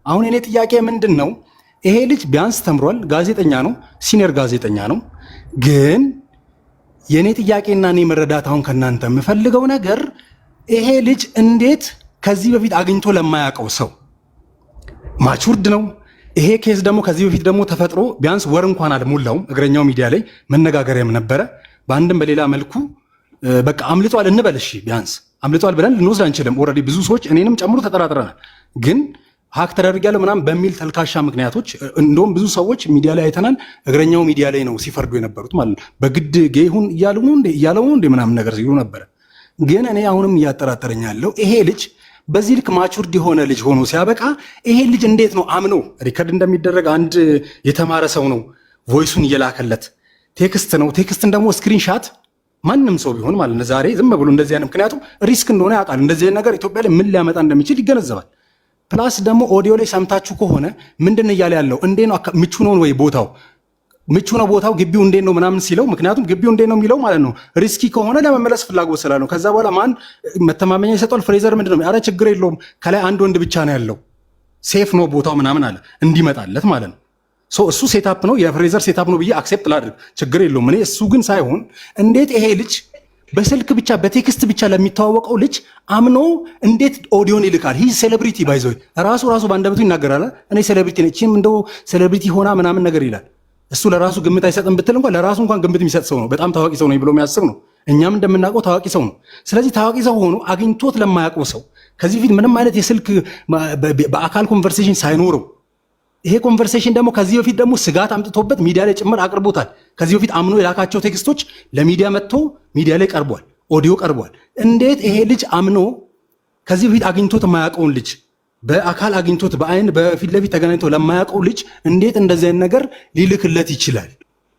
አሁን እኔ ጥያቄ ምንድነው ይሄ ልጅ ቢያንስ ተምሯል፣ ጋዜጠኛ ነው፣ ሲኒየር ጋዜጠኛ ነው። ግን የኔ ጥያቄና እኔ መረዳት አሁን ከናንተ የምፈልገው ነገር ይሄ ልጅ እንዴት ከዚህ በፊት አግኝቶ ለማያውቀው ሰው ማቹርድ ነው። ይሄ ኬስ ደግሞ ከዚህ በፊት ደግሞ ተፈጥሮ ቢያንስ ወር እንኳን አልሞላውም። እግረኛው ሚዲያ ላይ መነጋገሪያም ነበረ። በአንድም በሌላ መልኩ በቃ አምልጧል እንበል። እሺ ቢያንስ አምልጧል ብለን ልንወስድ አንችልም። ኦልሬዲ ብዙ ሰዎች እኔንም ጨምሮ ተጠራጥረናል። ግን ሀክ ተደርጊያለሁ ምናምን በሚል ተልካሻ ምክንያቶች እንደውም ብዙ ሰዎች ሚዲያ ላይ አይተናል። እግረኛው ሚዲያ ላይ ነው ሲፈርዱ የነበሩት ማለት ነው። በግድ ጌሁን እያለው ነው እንደ ምናምን ነገር ሲሉ ነበረ። ግን እኔ አሁንም እያጠራጠረኝ ያለው ይሄ ልጅ በዚህ ልክ ማቹርድ የሆነ ልጅ ሆኖ ሲያበቃ ይሄ ልጅ እንዴት ነው አምኖ ሪከርድ እንደሚደረግ አንድ የተማረ ሰው ነው ቮይሱን እየላከለት ቴክስት ነው። ቴክስትን ደግሞ ስክሪንሻት ማንም ሰው ቢሆን ማለት ነው ዛሬ ዝም ብሎ እንደዚህ አይነት ምክንያቱም ሪስክ እንደሆነ ያውቃል። እንደዚህ አይነት ነገር ኢትዮጵያ ላይ ምን ሊያመጣ እንደሚችል ይገነዘባል። ፕላስ ደግሞ ኦዲዮ ላይ ሰምታችሁ ከሆነ ምንድን እያለ ያለው እንዴ ነው ምቹ ነው ወይ ቦታው ምቹ ነው ቦታው ግቢው እንዴት ነው ምናምን ሲለው፣ ምክንያቱም ግቢው እንዴት ነው የሚለው ማለት ነው ሪስኪ ከሆነ ለመመለስ ፍላጎት ስላለው ከዛ በኋላ ማን መተማመኛ ይሰጧል። ፍሬዘር ምንድን ነው ኧረ ችግር የለውም ከላይ አንድ ወንድ ብቻ ነው ያለው ሴፍ ነው ቦታው ምናምን አለ እንዲመጣለት ማለት ነው። እሱ ሴታፕ ነው የፍሬዘር ሴታፕ ነው ብዬ አክሴፕት ላድርግ ችግር የለውም። እኔ እሱ ግን ሳይሆን እንዴት ይሄ ልጅ በስልክ ብቻ በቴክስት ብቻ ለሚተዋወቀው ልጅ አምኖ እንዴት ኦዲዮን ይልካል? ይህ ሴሌብሪቲ ባይዘው ራሱ በአንደበቱ ይናገራል። እኔ ሴሌብሪቲ ነኝ እቺም እንደው ሴሌብሪቲ ሆና ምናምን ነገር ይላል። እሱ ለራሱ ግምት አይሰጥም ብትል እንኳን ለራሱ እንኳን ግምት የሚሰጥ ሰው ነው። በጣም ታዋቂ ሰው ነው ብሎ የሚያስብ ነው። እኛም እንደምናውቀው ታዋቂ ሰው ነው። ስለዚህ ታዋቂ ሰው ሆኖ አግኝቶት ለማያውቀው ሰው ከዚህ በፊት ምንም አይነት የስልክ በአካል ኮንቨርሴሽን ሳይኖረው ይሄ ኮንቨርሴሽን ደግሞ ከዚህ በፊት ደግሞ ስጋት አምጥቶበት ሚዲያ ላይ ጭምር አቅርቦታል። ከዚህ በፊት አምኖ የላካቸው ቴክስቶች ለሚዲያ መጥቶ ሚዲያ ላይ ቀርቧል፣ ኦዲዮ ቀርቧል። እንዴት ይሄ ልጅ አምኖ ከዚህ በፊት አግኝቶት የማያውቀውን ልጅ በአካል አግኝቶት በአይን በፊት ለፊት ተገናኝቶ ለማያውቀው ልጅ እንዴት እንደዚህ አይነት ነገር ሊልክለት ይችላል?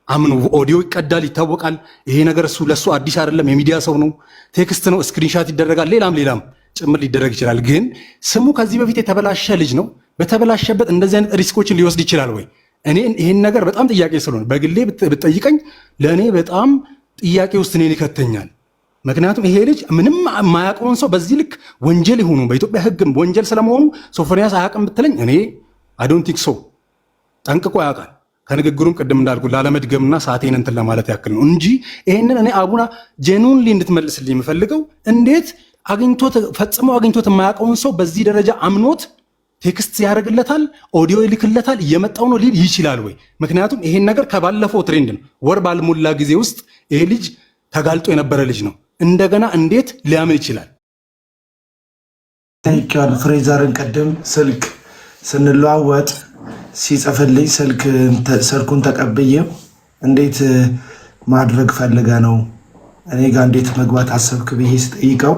አምኖ ኦዲዮ ይቀዳል፣ ይታወቃል። ይሄ ነገር እሱ ለሱ አዲስ አይደለም፣ የሚዲያ ሰው ነው። ቴክስት ነው፣ ስክሪንሻት ይደረጋል፣ ሌላም ጭምር ሊደረግ ይችላል። ግን ስሙ ከዚህ በፊት የተበላሸ ልጅ ነው። በተበላሸበት እንደዚህ አይነት ሪስኮችን ሊወስድ ይችላል ወይ? እኔ ይሄን ነገር በጣም ጥያቄ ስለሆነ በግሌ ብትጠይቀኝ ለእኔ በጣም ጥያቄ ውስጥ እኔን ይከተኛል። ምክንያቱም ይሄ ልጅ ምንም የማያውቀውን ሰው በዚህ ልክ ወንጀል ይሆኑ በኢትዮጵያ ሕግም ወንጀል ስለመሆኑ ሶፎንያስ አያውቅም ብትለኝ እኔ አይ ዶንት ቲንክ ሶ ጠንቅቆ ያውቃል። ከንግግሩም ቅድም እንዳልኩ ላለመድገምና ሰዓቴን እንትን ለማለት ያክል ነው እንጂ ይሄንን እኔ አቡና ጄኑንሊ እንድትመልስልኝ የምፈልገው እንዴት ፈጽሞ አግኝቶት የማያውቀውን ሰው በዚህ ደረጃ አምኖት ቴክስት ያደርግለታል፣ ኦዲዮ ይልክለታል፣ እየመጣው ነው ሊል ይችላል ወይ? ምክንያቱም ይሄን ነገር ከባለፈው ትሬንድ ነው። ወር ባልሞላ ጊዜ ውስጥ ይሄ ልጅ ተጋልጦ የነበረ ልጅ ነው። እንደገና እንዴት ሊያምን ይችላል? ታይካል ፍሬዘርን ቀደም ስልክ ስንለዋወጥ ሲጽፍልኝ ስልኩን ተቀብዬው እንዴት ማድረግ ፈልገ ነው እኔ ጋር እንዴት መግባት አሰብክ ብዬ ስጠይቀው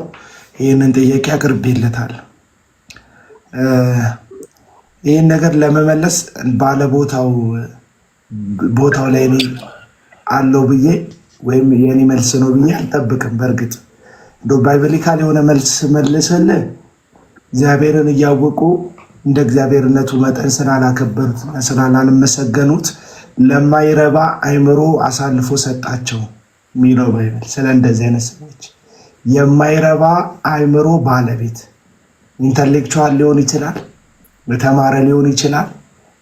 ይህንን ጥያቄ አቅርቤለታል። ይህን ነገር ለመመለስ ቦታው ላይ እኔ አለው ብዬ ወይም የኔ መልስ ነው ብዬ አልጠብቅም። በእርግጥ እንደው ባይብሊካል የሆነ መልስ መልስልህ እግዚአብሔርን እያወቁ እንደ እግዚአብሔርነቱ መጠን ስላላከበሩት ስላላመሰገኑት ለማይረባ አይምሮ አሳልፎ ሰጣቸው የሚለው ባይብል ስለ እንደዚህ አይነት ሰዎች የማይረባ አይምሮ ባለቤት ኢንተሌክቹዋል ሊሆን ይችላል፣ በተማረ ሊሆን ይችላል።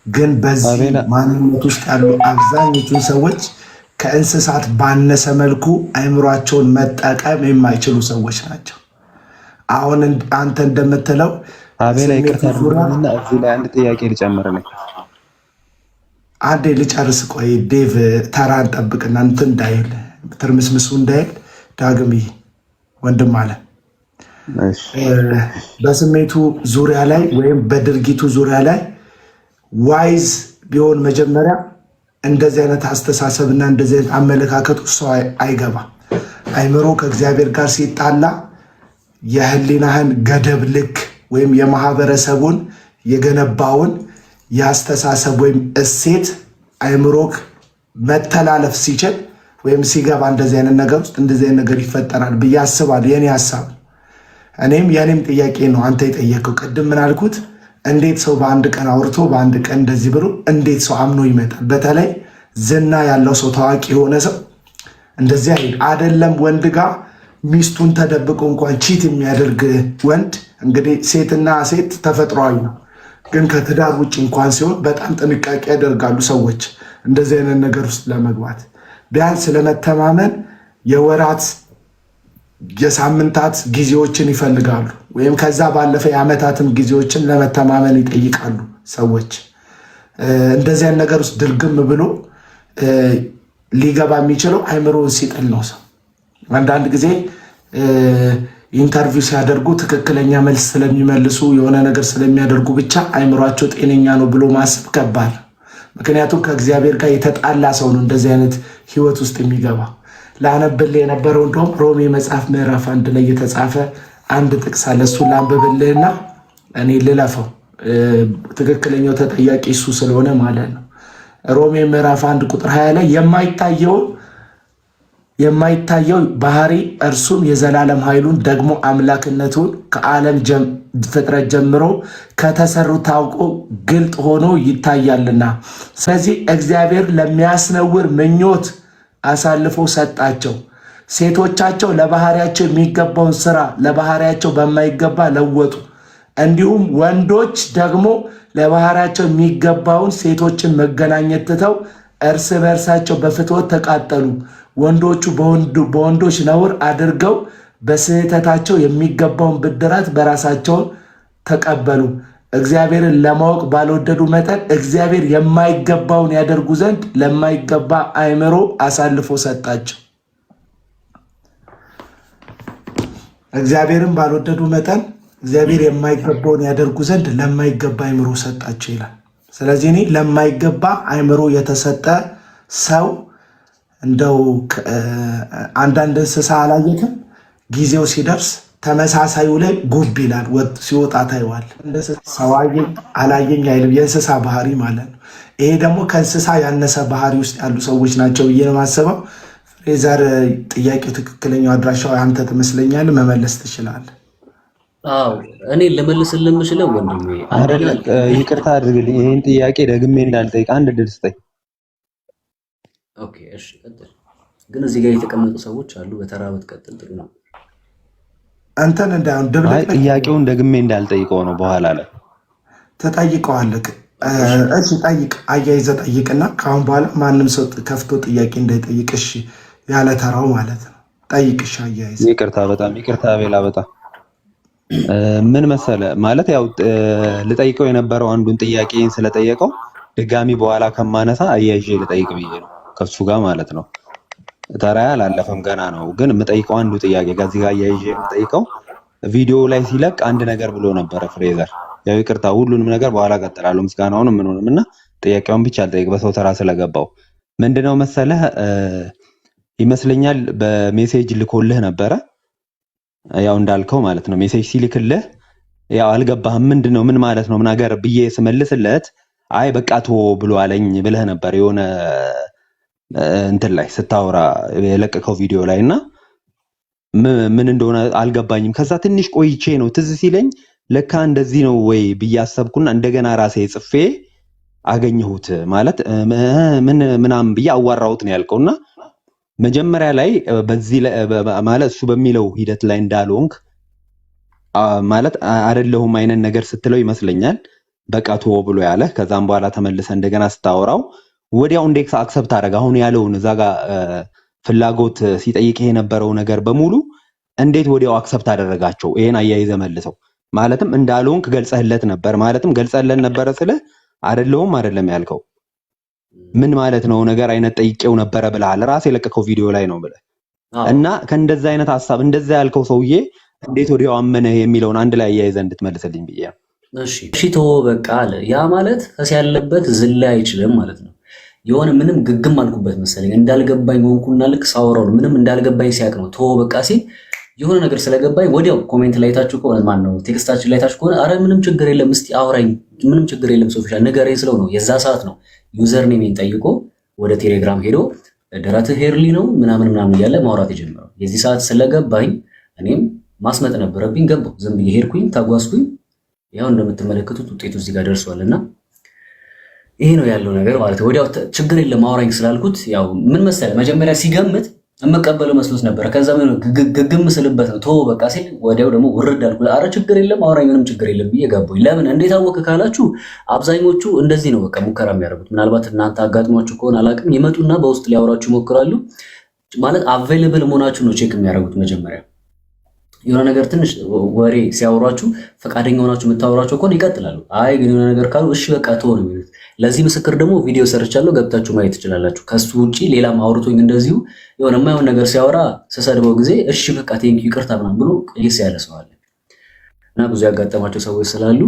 ግን በዚህ ማንነት ውስጥ ያሉ አብዛኞቹ ሰዎች ከእንስሳት ባነሰ መልኩ አይምሯቸውን መጠቀም የማይችሉ ሰዎች ናቸው። አሁን አንተ እንደምትለው አቤላ ይቅርታልና እዚህ ላይ አንድ ጥያቄ ልጨምርልኝ። አንዴ ልጨርስ። ቆይ ዴቭ ተራን ጠብቅና እንትን እንዳይል ትርምስምሱ እንዳይል ዳግም ወንድም አለ በስሜቱ ዙሪያ ላይ ወይም በድርጊቱ ዙሪያ ላይ ዋይዝ ቢሆን መጀመሪያ እንደዚህ አይነት አስተሳሰብና እንደዚህ አይነት አመለካከት ሰው አይገባም። አይምሮ ከእግዚአብሔር ጋር ሲጣላ የህሊናህን ገደብ ልክ ወይም የማህበረሰቡን የገነባውን የአስተሳሰብ ወይም እሴት አይምሮክ መተላለፍ ሲችል ወይም ሲገባ እንደዚህ አይነት ነገር ውስጥ እንደዚህ አይነት ነገር ይፈጠራል ብዬ አስባለሁ። የኔ ሐሳብ እኔም የኔም ጥያቄ ነው። አንተ የጠየቀው ቅድም ምን አልኩት? እንዴት ሰው በአንድ ቀን አውርቶ በአንድ ቀን እንደዚህ ብሎ እንዴት ሰው አምኖ ይመጣል? በተለይ ዝና ያለው ሰው ታዋቂ የሆነ ሰው እንደዚህ አይደለም። ወንድ ጋር ሚስቱን ተደብቆ እንኳን ቺት የሚያደርግ ወንድ እንግዲህ ሴትና ሴት ተፈጥሯዊ ነው። ግን ከትዳር ውጭ እንኳን ሲሆን በጣም ጥንቃቄ ያደርጋሉ ሰዎች እንደዚህ አይነት ነገር ውስጥ ለመግባት። ቢያንስ ለመተማመን የወራት የሳምንታት ጊዜዎችን ይፈልጋሉ፣ ወይም ከዛ ባለፈ የዓመታትም ጊዜዎችን ለመተማመን ይጠይቃሉ ሰዎች። እንደዚህ አይነት ነገር ውስጥ ድርግም ብሎ ሊገባ የሚችለው አይምሮውን ሲጥል ነው ሰው። አንዳንድ ጊዜ ኢንተርቪው ሲያደርጉ ትክክለኛ መልስ ስለሚመልሱ የሆነ ነገር ስለሚያደርጉ ብቻ አይምሯቸው ጤነኛ ነው ብሎ ማሰብ ከባድ። ምክንያቱም ከእግዚአብሔር ጋር የተጣላ ሰው ነው እንደዚህ አይነት ህይወት ውስጥ የሚገባ። ላነብልህ የነበረው እንደውም ሮሜ መጽሐፍ ምዕራፍ 1 ላይ የተጻፈ አንድ ጥቅስ አለ። እሱን ላንብብልህና እኔ ልለፈው፣ ትክክለኛው ተጠያቂ እሱ ስለሆነ ማለት ነው። ሮሜ ምዕራፍ 1 ቁጥር 20 ላይ የማይታየው ባህሪ እርሱም የዘላለም ኃይሉን ደግሞ አምላክነቱን ከዓለም ፍጥረት ጀምሮ ከተሰሩ ታውቆ ግልጥ ሆኖ ይታያልና፣ ስለዚህ እግዚአብሔር ለሚያስነውር ምኞት አሳልፎ ሰጣቸው። ሴቶቻቸው ለባህሪያቸው የሚገባውን ስራ ለባህሪያቸው በማይገባ ለወጡ። እንዲሁም ወንዶች ደግሞ ለባህሪያቸው የሚገባውን ሴቶችን መገናኘት ትተው እርስ በእርሳቸው በፍትወት ተቃጠሉ። ወንዶቹ በወንዶች ነውር አድርገው በስህተታቸው የሚገባውን ብድራት በራሳቸውን ተቀበሉ። እግዚአብሔርን ለማወቅ ባልወደዱ መጠን እግዚአብሔር የማይገባውን ያደርጉ ዘንድ ለማይገባ አእምሮ አሳልፎ ሰጣቸው። እግዚአብሔርን ባልወደዱ መጠን እግዚአብሔር የማይገባውን ያደርጉ ዘንድ ለማይገባ አእምሮ ሰጣቸው ይላል። ስለዚህ እኔ ለማይገባ አእምሮ የተሰጠ ሰው እንደው አንዳንድ እንስሳ አላየክም? ጊዜው ሲደርስ ተመሳሳዩ ላይ ጉብ ይላል፣ ሲወጣ ታይዋል። ሰው አላየኝ አይልም፣ የእንስሳ ባህሪ ማለት ነው። ይሄ ደግሞ ከእንስሳ ያነሰ ባህሪ ውስጥ ያሉ ሰዎች ናቸው ብዬ ነው የማስበው። ፍሬዘር ጥያቄው ትክክለኛው አድራሻው አንተ ትመስለኛለህ፣ መመለስ ትችላለህ። አዎ እኔ ልመልስልህ የምችለው ወንድሜ፣ ይቅርታ አድርግልኝ፣ ይህን ጥያቄ ደግሜ እንዳልጠይቅ አንድ እድል ስጠኝ። ኦኬ እሺ፣ ቀጥል። ግን እዚህ ጋር የተቀመጡ ሰዎች አሉ፣ በተራ ብትቀጥል ጥሩ ነው። አንተን እንዳውን ጥያቄውን ደግሜ እንዳልጠይቀው ነው፣ በኋላ ላይ ተጠይቀዋለህ። እሺ ጠይቅ፣ አያይዘህ ጠይቅና ከአሁን በኋላ ማንም ሰው ከፍቶ ጥያቄ እንዳይጠይቅ እሺ፣ ያለ ተራው ማለት ነው። ጠይቅ እሺ፣ አያይዘህ። ይቅርታ፣ በጣም ይቅርታ ቤላ። በጣም ምን መሰለህ ማለት ያው ልጠይቀው የነበረው አንዱን ጥያቄን ስለጠየቀው ድጋሚ በኋላ ከማነሳ አያይዤ ልጠይቅ ብዬ ነው ከሱ ጋር ማለት ነው። ተራያ አላለፈም ገና ነው። ግን የምጠይቀው አንዱ ጥያቄ ከዚህ ጋር አያይዤ የምጠይቀው ቪዲዮ ላይ ሲለቅ አንድ ነገር ብሎ ነበረ ፍሬዘር። ያው ይቅርታ ሁሉንም ነገር በኋላ ቀጥላለሁ፣ ምስጋናውንም ምንሆንም እና ጥያቄውን ብቻ አልጠይቅ በሰው ተራ ስለገባው። ምንድነው መሰለህ ይመስለኛል በሜሴጅ ልኮልህ ነበረ፣ ያው እንዳልከው ማለት ነው። ሜሴጅ ሲልክልህ ያው አልገባህም፣ ምንድነው ምን ማለት ነው ምን ነገር ብዬ ስመልስለት አይ በቃ ተወው ብሎ አለኝ ብለህ ነበር የሆነ እንትን ላይ ስታወራ የለቀቀው ቪዲዮ ላይ እና ምን እንደሆነ አልገባኝም። ከዛ ትንሽ ቆይቼ ነው ትዝ ሲለኝ ለካ እንደዚህ ነው ወይ ብዬ አሰብኩና እንደገና ራሴ ጽፌ አገኘሁት። ማለት ምናምን ብዬ አዋራሁት ነው ያልከውና መጀመሪያ ላይ በዚህ ማለት እሱ በሚለው ሂደት ላይ እንዳልሆንክ ማለት አይደለሁም አይነት ነገር ስትለው ይመስለኛል በቃ ተወው ብሎ ያለ። ከዛም በኋላ ተመልሰ እንደገና ስታወራው ወዲያው ኢንዴክስ አክሰፕት አደረገ። አሁን ያለውን እዛ ጋር ፍላጎት ሲጠይቅ የነበረው ነገር በሙሉ እንዴት ወዲያው አክሰፕት አደረጋቸው? ይሄን አያይዘ መልሰው። ማለትም እንዳልሆንክ ገልጸህለት ነበር፣ ማለትም ገልጸህለት ነበር ስለ አይደለም ያልከው ምን ማለት ነው ነገር አይነት ጠይቄው ነበረ ብለሃል። ራስ የለቀቀው ቪዲዮ ላይ ነው ብለህ እና ከእንደዛ አይነት ሐሳብ እንደዛ ያልከው ሰውዬ እንዴት ወዲያው አመነ የሚለውን አንድ ላይ አያይዘ እንድትመልስልኝ ብዬ ነው። እሺ ተወው በቃ አለ። ያ ማለት ከስ ያለበት ዝላይ አይችልም ማለት ነው። የሆነ ምንም ግግም አልኩበት መሰለኝ እንዳልገባኝ ሆንኩና ልክ ሳወራው ምንም እንዳልገባኝ ሲያቅ ነው ተወው በቃ ሲል የሆነ ነገር ስለገባኝ ወዲያው ኮሜንት ላይ ታችሁ ከሆነ ማን ነው ቴክስታችን ላይ ታችሁ ከሆነ አረ ምንም ችግር የለም እስቲ አውራኝ ምንም ችግር የለም ሶፊሻል ንገረኝ ስለው ነው የዛ ሰዓት ነው ዩዘር ኔሜን ጠይቆ ወደ ቴሌግራም ሄዶ ደረትህ ሄርሊ ነው ምናምን እያለ ማውራት የጀመረው። የዚህ ሰዓት ስለገባኝ እኔም ማስመጥ ነበረብኝ። ገባው ዝም ብዬ ሄድኩኝ ተጓዝኩኝ። ያው እንደምትመለከቱት ውጤቱ እዚህ ጋር ደርሷልና ይሄ ነው ያለው ነገር ማለት ነው። ወዲያው ችግር የለም አውራኝ ስላልኩት ያው ምን መሰለ መጀመሪያ ሲገምት እመቀበለው መስሎት ነበር። ከዛ ምን ግግም ስልበት ነው ቶ በቃ ሲል ወዲያው ደግሞ ውርድ አልኩ። አረ ችግር የለም አውራኝ፣ ምንም ችግር የለም ብዬ ገባኝ። ለምን እንዴት አወቅ ካላችሁ አብዛኞቹ እንደዚህ ነው በቃ ሙከራ የሚያደርጉት። ምናልባት እናንተ አጋጥሟችሁ ከሆነ አላውቅም፣ ይመጡና በውስጥ ሊያወራችሁ ይሞክራሉ። ማለት አቬይለብል መሆናችሁ ነው ቼክ የሚያደርጉት መጀመሪያ። የሆነ ነገር ትንሽ ወሬ ሲያወሯችሁ ፈቃደኛ ሆናችሁ የምታወራቸው ከሆነ ይቀጥላሉ። አይ ግን የሆነ ነገር ካሉ እሺ በቃ ተው ነው የሚሉት። ለዚህ ምስክር ደግሞ ቪዲዮ ሰርቻለሁ፣ ገብታችሁ ማየት ትችላላችሁ። ከሱ ውጪ ሌላም አውርቶኝ እንደዚሁ የሆነ የማይሆን ነገር ሲያወራ ስሰድበው ጊዜ እሺ በቃ ቴንኪው ይቅርታ ምናምን ብሎ ቅይስ ያለ ሰው አለ። እና ብዙ ያጋጠማቸው ሰዎች ስላሉ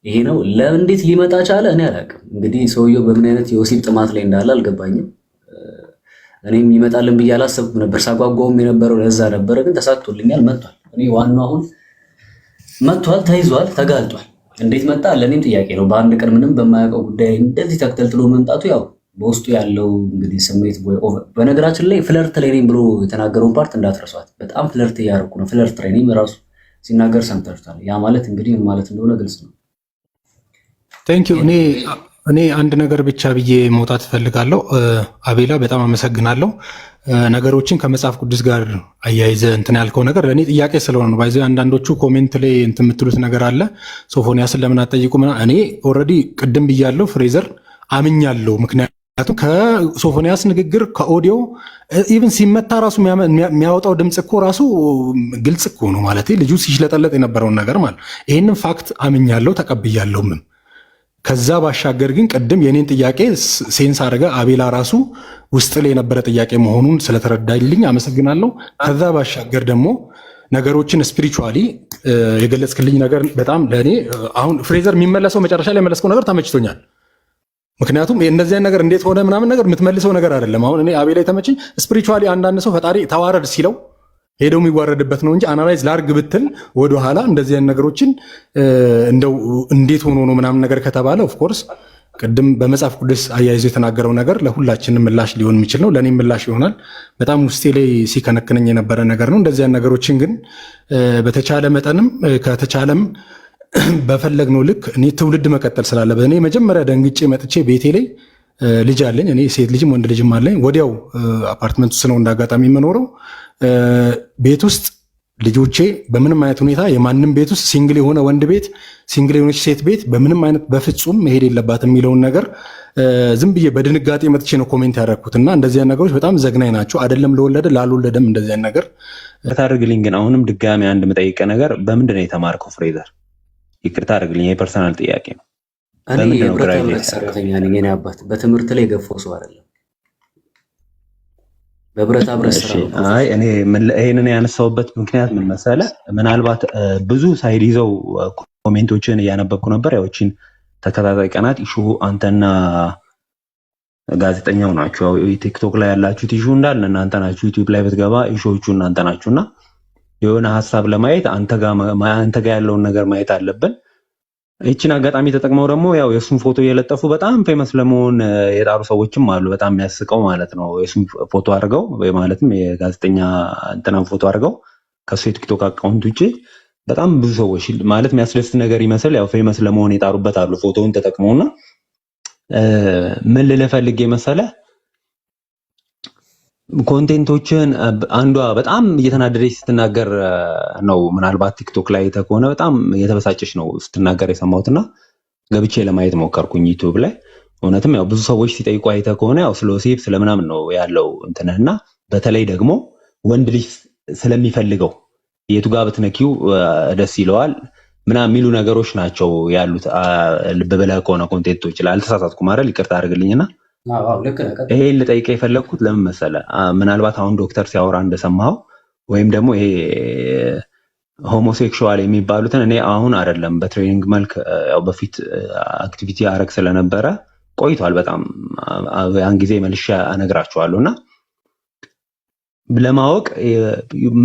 ይሄ ነው። ለእንዴት ሊመጣ ቻለ እኔ አላውቅም። እንግዲህ ሰውየው በምን አይነት የወሲብ ጥማት ላይ እንዳለ አልገባኝም። እኔም ይመጣልን ብዬ አላሰብኩም ነበር። ሳጓጓውም የነበረው ለዛ ነበረ፣ ግን ተሳክቶልኛል፣ መጥቷል። እኔ ዋናው አሁን መጥቷል፣ ተይዟል፣ ተጋልጧል። እንዴት መጣ ለእኔም ጥያቄ ነው። በአንድ ቀን ምንም በማያውቀው ጉዳይ እንደዚህ ተክተልትሎ መምጣቱ ያው በውስጡ ያለው እንግዲህ ስሜት ወይ ኦቨር። በነገራችን ላይ ፍለርት ላይ ነኝ ብሎ የተናገረውን ፓርት እንዳትረሷት። በጣም ፍለርት እያደረኩ ነው። ፍለርት ላይ ነኝ ራሱ ሲናገር ሰምታችኋል። ያ ማለት እንግዲህ ምን ማለት እንደሆነ ግልጽ ነው። ቴንኪው። እኔ አንድ ነገር ብቻ ብዬ መውጣት እፈልጋለሁ። አቤላ በጣም አመሰግናለሁ። ነገሮችን ከመጽሐፍ ቅዱስ ጋር አያይዘ እንትን ያልከው ነገር ለእኔ ጥያቄ ስለሆነ ነው። ባይዘ አንዳንዶቹ ኮሜንት ላይ እንትን የምትሉት ነገር አለ፣ ሶፎንያስን ለምን አትጠይቁ? እኔ ኦልሬዲ ቅድም ብያለሁ፣ ፍሬዘር አምኛለሁ። ምክንያቱም ከሶፎንያስ ንግግር ከኦዲዮ ኢቭን ሲመታ ራሱ የሚያወጣው ድምፅ እኮ ራሱ ግልጽ እኮ ነው። ማለት ልጁ ሲሽለጠለጥ የነበረውን ነገር ማለት ይህንን ፋክት አምኛለሁ፣ ተቀብያለሁም። ከዛ ባሻገር ግን ቅድም የኔን ጥያቄ ሴንስ አድርገ አቤላ ራሱ ውስጥ ላይ የነበረ ጥያቄ መሆኑን ስለተረዳልኝ አመሰግናለሁ። ከዛ ባሻገር ደግሞ ነገሮችን ስፒሪቹዋሊ የገለጽክልኝ ነገር በጣም ለእኔ አሁን ፍሬዘር የሚመለሰው መጨረሻ ላይ የመለስከው ነገር ተመችቶኛል። ምክንያቱም እነዚያን ነገር እንዴት ሆነ ምናምን ነገር የምትመልሰው ነገር አይደለም። አሁን እኔ አቤላ የተመቸኝ ስፒሪቹዋሊ አንዳንድ ሰው ፈጣሪ ተዋረድ ሲለው ሄደው የሚዋረድበት ነው እንጂ አናላይዝ ላርግ ብትል ወደኋላ እንደዚህ አይነት ነገሮችን እንደው እንዴት ሆኖ ነው ምናምን ነገር ከተባለ ኦፍኮርስ ቅድም በመጽሐፍ ቅዱስ አያይዞ የተናገረው ነገር ለሁላችንም ምላሽ ሊሆን የሚችል ነው። ለእኔም ምላሽ ይሆናል። በጣም ውስጤ ላይ ሲከነክነኝ የነበረ ነገር ነው። እንደዚህ አይነት ነገሮችን ግን በተቻለ መጠንም ከተቻለም በፈለግነው ልክ እኔ ትውልድ መቀጠል ስላለበት እኔ መጀመሪያ ደንግጬ መጥቼ ቤቴ ላይ ልጅ አለኝ። እኔ ሴት ልጅም ወንድ ልጅም አለኝ። ወዲያው አፓርትመንት ውስጥ ነው እንዳጋጣሚ የምኖረው። ቤት ውስጥ ልጆቼ በምንም አይነት ሁኔታ የማንም ቤት ውስጥ ሲንግል የሆነ ወንድ ቤት፣ ሲንግል የሆነች ሴት ቤት በምንም አይነት በፍጹም መሄድ የለባት የሚለውን ነገር ዝም ብዬ በድንጋጤ መጥቼ ነው ኮሜንት ያደረኩት። እና እንደዚህ ነገሮች በጣም ዘግናኝ ናቸው። አይደለም ለወለደ ላልወለደም እንደዚህ ነገር ታደርግልኝ። ግን አሁንም ድጋሚ አንድ መጠይቀ ነገር በምንድን ነው የተማርከው ፍሬዘር? ይቅርታ አድርግልኝ፣ የፐርሰናል ጥያቄ ነው። እኔ የብረታ ብረት ሰራተኛ ነኝ። የኔ አባት በትምህርት ላይ የገፋው ሰው አይደለም። በብረታ ብረት ስራ ነው። አይ እኔ ይሄንን ያነሳውበት ምክንያት ምን መሰለ፣ ምናልባት ብዙ ሳይድ ይዘው ኮሜንቶችን እያነበብኩ ነበር። ያዎችን ተከታታይ ቀናት ኢሹ አንተና ጋዜጠኛው ናችሁ። ቲክቶክ ላይ ያላችሁት ኢሹ እንዳለ እናንተ ናችሁ። ዩቲዩብ ላይ ብትገባ ኢሹዎቹ እናንተ ናችሁና የሆነ ሀሳብ ለማየት አንተ ጋር ያለውን ነገር ማየት አለብን። ይህችን አጋጣሚ ተጠቅመው ደግሞ ያው የሱን ፎቶ እየለጠፉ በጣም ፌመስ ለመሆን የጣሩ ሰዎችም አሉ። በጣም የሚያስቀው ማለት ነው። የሱን ፎቶ አድርገው ማለትም የጋዜጠኛ እንትናን ፎቶ አድርገው ከሱ የቲክቶክ አካውንት ውጪ በጣም ብዙ ሰዎች ማለት የሚያስደስት ነገር ይመስል ያው ፌመስ ለመሆን የጣሩበት አሉ። ፎቶውን ተጠቅመውና ምን ልልህ ፈልጌ መሰለህ፣ ኮንቴንቶችን አንዷ በጣም እየተናደደች ስትናገር ነው። ምናልባት ቲክቶክ ላይ ከሆነ በጣም እየተበሳጨች ነው ስትናገር የሰማሁትና ገብቼ ለማየት ሞከርኩኝ ዩቲዩብ ላይ። እውነትም ያው ብዙ ሰዎች ሲጠይቁ አይተህ ከሆነ ያው ስለ ወሲብ ስለምናምን ነው ያለው እንትንና በተለይ ደግሞ ወንድ ልጅ ስለሚፈልገው የቱ ጋር ብትነኪው ደስ ይለዋል ምናምን የሚሉ ነገሮች ናቸው ያሉት። ልብ ብለህ ከሆነ ኮንቴንቶች ላይ አልተሳሳትኩም አይደል? ይቅርታ አድርግልኝና ይሄን ልጠይቅህ የፈለግኩት ለምን መሰለህ፣ ምናልባት አሁን ዶክተር ሲያወራ እንደሰማኸው ወይም ደግሞ ይሄ ሆሞሴክሹዋል የሚባሉትን እኔ አሁን አይደለም በትሬኒንግ መልክ ያው በፊት አክቲቪቲ አረግ ስለነበረ ቆይቷል በጣም ያን ጊዜ መልሼ እነግራችኋለሁና ለማወቅ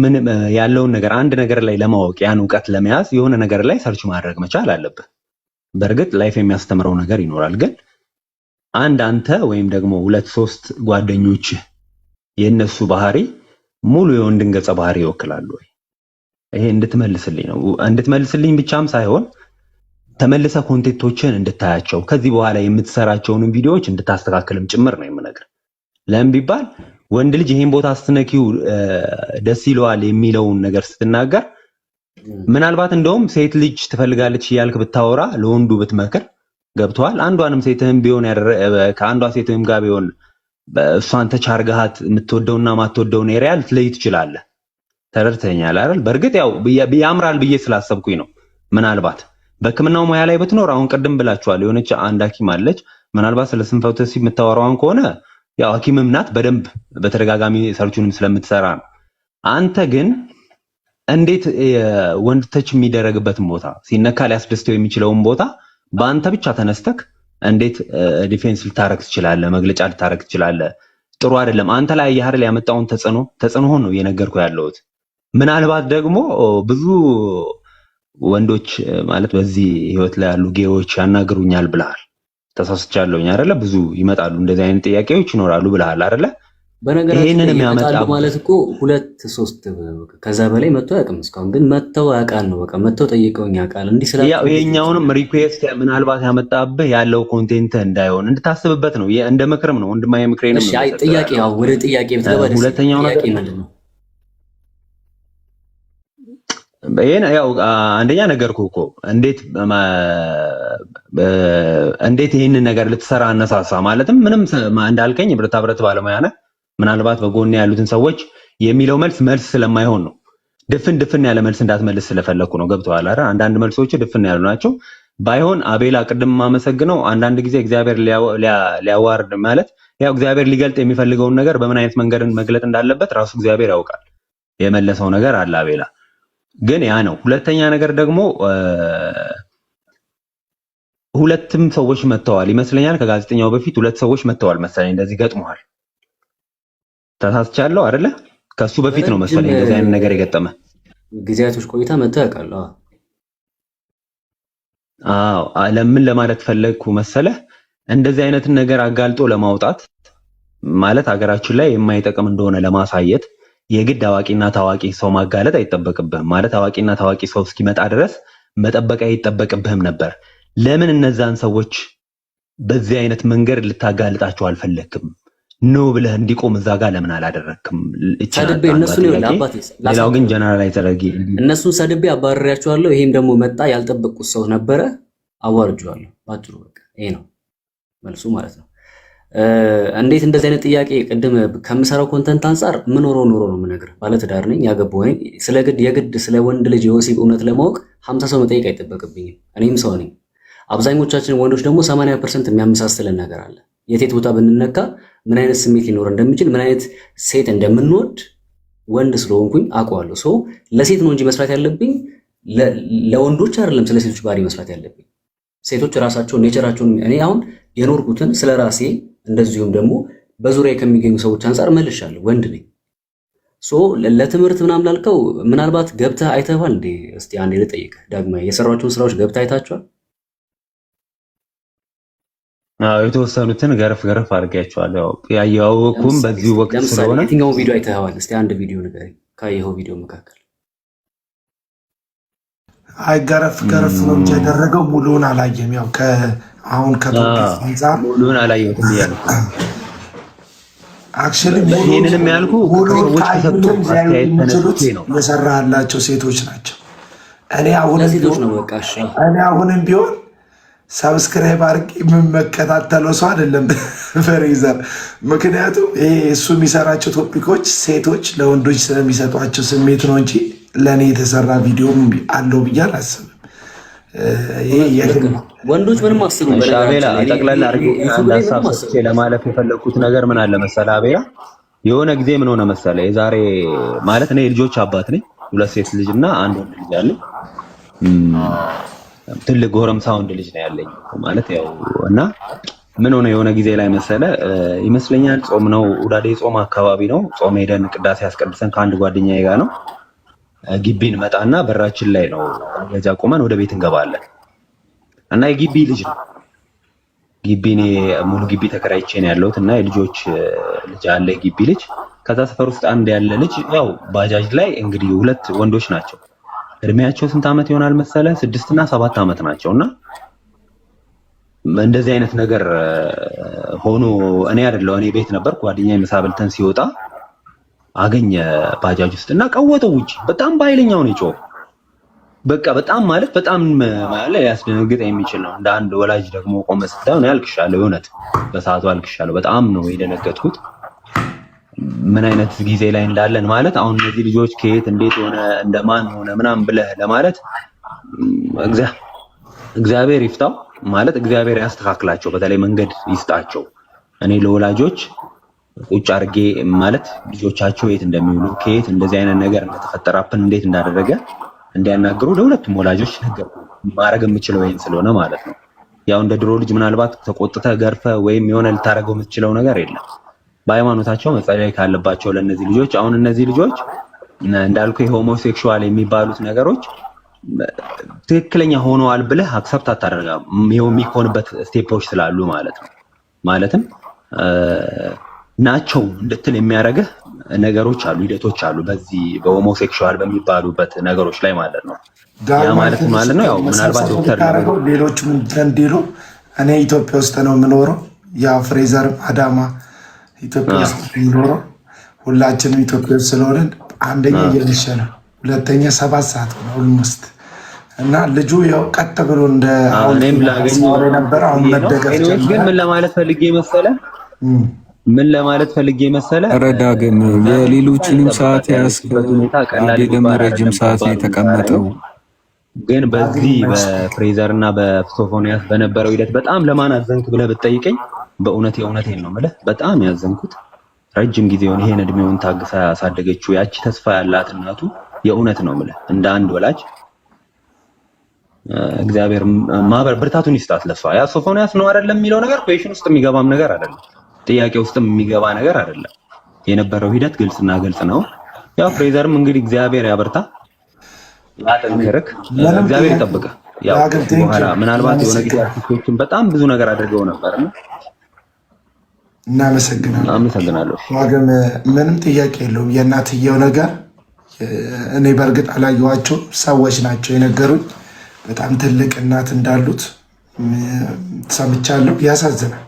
ምን ያለውን ነገር አንድ ነገር ላይ ለማወቅ ያን እውቀት ለመያዝ የሆነ ነገር ላይ ሰርች ማድረግ መቻል አለብህ። በእርግጥ ላይፍ የሚያስተምረው ነገር ይኖራል፣ ግን አንተ ወይም ደግሞ ሁለት ሶስት ጓደኞች የነሱ ባህሪ ሙሉ የወንድን ገጸ ባህሪ ይወክላሉ ወይ? ይሄ እንድትመልስልኝ ነው። እንድትመልስልኝ ብቻም ሳይሆን ተመልሰ ኮንቴንቶችን እንድታያቸው ከዚህ በኋላ የምትሰራቸውን ቪዲዮዎች እንድታስተካክልም ጭምር ነው የምነግርህ። ለምን ቢባል ወንድ ልጅ ይሄን ቦታ ስትነኪው ደስ ይለዋል የሚለውን ነገር ስትናገር ምናልባት እንደውም ሴት ልጅ ትፈልጋለች እያልክ ብታወራ ለወንዱ ብትመክር ገብቷል። አንዷንም ሴትህም ቢሆን ከአንዷ ሴትህም ጋር ቢሆን እሷን ተቻርጋሃት የምትወደውና ማትወደውን ኤሪያ ልትለይ ትችላለህ። ተረድተኛል አይደል? በእርግጥ ያው ያምራል ብዬ ስላሰብኩኝ ነው። ምናልባት በሕክምናው ሙያ ላይ ብትኖር አሁን ቅድም ብላችኋል፣ የሆነች አንድ ሐኪም አለች። ምናልባት ስለ ስንፈተ ወሲብ የምታወራውን ከሆነ ያው ሐኪምም ናት፣ በደንብ በተደጋጋሚ ሰርቹንም ስለምትሰራ ነው። አንተ ግን እንዴት ወንድ ተች የሚደረግበትን ቦታ ሲነካ ሊያስደስተው የሚችለውን ቦታ በአንተ ብቻ ተነስተክ እንዴት ዲፌንስ ልታረግ ትችላለህ? መግለጫ ልታረግ ትችላለህ? ጥሩ አይደለም። አንተ ላይ ያህል ያመጣውን ተጽዕኖ ነው እየነገርኩ ያለሁት። ምናልባት ደግሞ ብዙ ወንዶች ማለት በዚህ ህይወት ላይ ያሉ ጌዎች ያናግሩኛል ብለሃል። ተሳስቻለሁኝ አይደለ? ብዙ ይመጣሉ፣ እንደዚህ አይነት ጥያቄዎች ይኖራሉ ብለሃል አይደለ? በነገራችን ላይ ይመጣሉ ማለት እኮ 2 3 ከዛ በላይ መጥተው አያውቅም እስካሁን። ግን መጥተው ያውቃል ነው በቃ መጥተው ጠይቀውኝ ያውቃል። እንዲህ ስላ ያው ይሄኛውንም ሪኩዌስት ምናልባት ያመጣብህ ያለው ኮንቴንት እንዳይሆን እንድታስብበት ነው። እንደ ምክርም ነው፣ ወንድማዊ ምክሬንም ነው። እሺ አይ ጥያቄ ያው ወደ ጥያቄ ብትገባ ደስ ሁለተኛው ነገር ምንድን ነው? ያው አንደኛ ነገርኩህ እኮ እንዴት ይሄንን ነገር ልትሰራ አነሳሳ። ማለትም ምንም እንዳልከኝ ብረታ ብረት ባለሙያ ነህ። ምናልባት በጎን ያሉትን ሰዎች የሚለው መልስ ስለማይሆን ነው። ድፍን ያለ መልስ እንዳትመልስ ስለፈለኩ ነው። ገብቶሃል አይደል? አንዳንድ መልሶች ድፍን ያሉ ናቸው። ባይሆን አቤላ ቅድም ማመሰግነው አንዳንድ ጊዜ እግዚአብሔር ሊያዋርድ ማለት ያው እግዚአብሔር ሊገልጥ የሚፈልገውን ነገር በምን አይነት መንገድ መግለጥ እንዳለበት ራሱ እግዚአብሔር ያውቃል። የመለሰው ነገር አለ አቤላ። ግን ያ ነው። ሁለተኛ ነገር ደግሞ ሁለትም ሰዎች መጥተዋል ይመስለኛል። ከጋዜጠኛው በፊት 2 ሰዎች መጥተዋል መሰለኝ። እንደዚህ ገጥመዋል። ተሳስቻለሁ አይደለ? ከሱ በፊት ነው መሰለኝ እንደዚህ አይነት ነገር የገጠመ ጊዜያቶች ቆይታ መጥተው ያውቃሉ። አዎ ለምን ለማለት ፈለግኩ መሰለህ? እንደዚህ አይነትን ነገር አጋልጦ ለማውጣት ማለት ሀገራችን ላይ የማይጠቅም እንደሆነ ለማሳየት የግድ አዋቂና ታዋቂ ሰው ማጋለጥ አይጠበቅብህም። ማለት አዋቂና ታዋቂ ሰው እስኪመጣ ድረስ መጠበቅ አይጠበቅብህም ነበር። ለምን እነዛን ሰዎች በዚህ አይነት መንገድ ልታጋልጣቸው አልፈለክም? ነው ብለህ እንዲቆም እዛ ጋር ለምን አላደረክም? ሰድቤ እነሱን ይኸውልህ አባቴ፣ ሌላው ግን ጀነራላይዝ አድርጌ እነሱን ሰድቤ አባርሬያቸዋለሁ። ይሄም ደግሞ መጣ ያልጠበቅኩት ሰው ነበረ፣ አዋርጄዋለሁ። ባጭሩ በቃ ይሄ ነው መልሱ ማለት ነው። እንዴት እንደዚህ አይነት ጥያቄ ቅድም ከምሰራው ኮንተንት አንፃር ኖሮ ነው የምነግርህ። ባለትዳር ነኝ፣ ያገባሁ ነኝ። የግድ ስለ ወንድ ልጅ የወሲብ እውነት ለማወቅ 50 ሰው መጠየቅ አይጠበቅብኝም። እኔም ሰው ነኝ። አብዛኞቻችን ወንዶች ደግሞ 80% የሚያመሳስለን ነገር አለ። የቴት ቦታ ብንነካ ምን አይነት ስሜት ሊኖር እንደሚችል ምን አይነት ሴት እንደምንወድ ወንድ ስለሆንኩኝ አውቀዋለሁ። ሰው ለሴት ነው እንጂ መስራት ያለብኝ ለወንዶች አይደለም። ስለ ሴቶች ባህሪ መስራት ያለብኝ ሴቶች ራሳቸውን ኔቸራቸውን እኔ አሁን የኖርኩትን ስለ ራሴ እንደዚሁም ደግሞ በዙሪያ ከሚገኙ ሰዎች አንፃር መልሻለሁ። ወንድ ነኝ። ለትምህርት ምናምን ላልከው ምናልባት ገብተህ አይተሃል እንዴ? እስቲ አንዴ ልጠይቅህ። ዳግማ የሰራቸውን ስራዎች ገብተህ አይታቸዋል? የተወሰኑትን ገረፍ አድርጌያቸዋለሁ። ያያወኩም በዚህ ወቅት ስለሆነ የትኛው ቪዲዮ አይተኸዋል? እስቲ አንድ ቪዲዮ ንገረኝ ካየኸው ቪዲዮ መካከል። አይ ገረፍ ነው እንጂ ያደረገው ሙሉውን አላየም። ያው አሁን ከቶፒክ አንፃር ሙሉውን አላየሁትም እያልኩ አክቹሊ ይሄንንም ያልኩ ሰዎች ከሰጡ አስተያየት ተነስቼ ነው። እየሰራ ያላቸው ሴቶች ናቸው። እኔ አሁንም ቢሆን ሰብስክራይብ አድርጌ የምመከታተለው ሰው አይደለም ፍሬዘር። ምክንያቱም ይሄ እሱ የሚሰራቸው ቶፒኮች ሴቶች ለወንዶች ስለሚሰጧቸው ስሜት ነው እንጂ ለእኔ የተሰራ ቪዲዮም አለው ብዬ አላስብም። ወንዶች ምንም አስቡ። አቤላ ጠቅላላ አድርጌ አንድ ሀሳብ ሰጥቼ ለማለፍ የፈለኩት ነገር ምን አለ መሰለህ አቤላ፣ የሆነ ጊዜ ምን ሆነ መሰለህ፣ የዛሬ ማለት እኔ ልጆች አባት ነኝ፣ 2 ሴት ልጅ እና 1 ወንድ ልጅ አለኝ። ትልቅ ጎረምሳ ወንድ ልጅ ነው ያለኝ ማለት ያው እና ምን ሆነ የሆነ ጊዜ ላይ መሰለህ ይመስለኛል ጾም ነው ውዳዴ ጾም አካባቢ ነው። ጾም ሄደን ቅዳሴ ያስቀድሰን ከአንድ ጓደኛዬ ጋር ነው ግቢን መጣና በራችን ላይ ነው ገዛ ቆመን ወደ ቤት እንገባለን እና የግቢ ልጅ ነው ግቢኔ ሙሉ ግቢ ተከራይቼ ነው ያለሁት እና የልጆች ልጅ አለ ግቢ ልጅ። ከዛ ሰፈር ውስጥ አንድ ያለ ልጅ ያው ባጃጅ ላይ እንግዲህ 2 ወንዶች ናቸው። እድሜያቸው ስንት ዓመት ይሆናል መሰለ? 6 እና 7 ዓመት ናቸውና እንደዚህ አይነት ነገር ሆኖ እኔ አይደለሁ እኔ ቤት ነበር ጓደኛዬ ምሳ በልተን ሲወጣ አገኘ ባጃጅ ውስጥ እና ቀወጠው ውጪ በጣም በኃይለኛው ነው የጮኸው። በቃ በጣም ማለት በጣም ማለት ያስደነግጥ የሚችል ነው። እንደ አንድ ወላጅ ደግሞ ቆመ ስታየው ነው ያልቅሻለሁ። እውነት በሰዓቱ አልቅሻለሁ። በጣም ነው የደነገጥኩት። ምን አይነት ጊዜ ላይ እንዳለን ማለት አሁን እነዚህ ልጆች ከየት እንዴት ሆነ እንደማን ሆነ ምናምን ብለህ ለማለት እግዚአብሔር ይፍታው ማለት እግዚአብሔር ያስተካክላቸው፣ በተለይ መንገድ ይስጣቸው። እኔ ለወላጆች ቁጭ አድርጌ ማለት ልጆቻቸው የት እንደሚውሉ ከየት እንደዚህ አይነት ነገር እንደተፈጠራብን እንዴት እንዳደረገ እንዲያናግሩ ለሁለቱም ወላጆች ነገር ማድረግ የምችለው ይሄን ስለሆነ ማለት ነው። ያው እንደ ድሮ ልጅ ምናልባት ተቆጥተ ገርፈ ወይም የሆነ ልታረገው የምትችለው ነገር የለም። በሃይማኖታቸው መጸለይ ካለባቸው ለነዚህ ልጆች አሁን እነዚህ ልጆች እንዳልኩ የሆሞሴክሹዋል የሚባሉት ነገሮች ትክክለኛ ሆነዋል ብለህ አክሰፕት አታደርጋም። ይሄው የሚሆንበት ስቴፖች ስላሉ ማለት ነው። ማለትም ናቸው እንድትል የሚያደርግህ ነገሮች አሉ፣ ሂደቶች አሉ በዚህ በሆሞሴክሹዋል በሚባሉበት ነገሮች ላይ ማለት ነው። ያ ማለት ነው ያው ምናልባት ዶክተር ሌሎች ምን እንዲሉ እኔ ኢትዮጵያ ውስጥ ነው የምኖረው፣ ያ ፍሬዘርም አዳማ ኢትዮጵያ ውስጥ ነው የምኖረው። ሁላችንም ኢትዮጵያ ውስጥ ስለሆነን አንደኛ እየመሸ ነው፣ ሁለተኛ 7 ሰዓት ነው ኦልሞስት እና ልጁ ያው ቀጥ ብሎ እንደ አሁን ነበር። አሁን መደገፍ ግን ምን ለማለት ፈልጌ መሰለ ረዳ ግን የሌሎችንም ሰዓት ያስከበት ደግሞ ረጅም ሰዓት ነው የተቀመጠው። ግን በዚህ በፍሬዘር እና በሶፎንያስ በነበረው ሂደት በጣም ለማን አዘንክ ብለህ ብትጠይቀኝ በእውነት የእውነቴን ነው የምልህ በጣም ያዘንኩት። ረጅም ጊዜውን ይሄን እድሜውን ታግሳ ያሳደገችው ያቺ ተስፋ ያላት እናቱ የእውነት ነው የምልህ እንደ አንድ ወላጅ እግዚአብሔር ማህበር ብርታቱን ይስጣት ለሷ። ያ ሶፎንያስ ነው አይደለም የሚለው ነገር ኩዌሽን ውስጥ የሚገባም ነገር አይደለም፣ ጥያቄ ውስጥ የሚገባ ነገር አይደለም። የነበረው ሂደት ግልጽና ግልጽ ነው። ያው ፍሬዘርም እንግዲህ እግዚአብሔር ያበርታ ያጠንክርክ፣ እግዚአብሔር ይጠብቅህ። ያው በኋላ ምናልባት የሆነ ጊዜ አርቲስቶችን በጣም ብዙ ነገር አድርገው ነበርና እናመሰግናለሁ። ዋግም ምንም ጥያቄ የለውም። የእናትየው ነገር እኔ በእርግጥ አላየኋቸው ሰዎች ናቸው የነገሩኝ። በጣም ትልቅ እናት እንዳሉት ሰምቻለሁ። ያሳዝናል።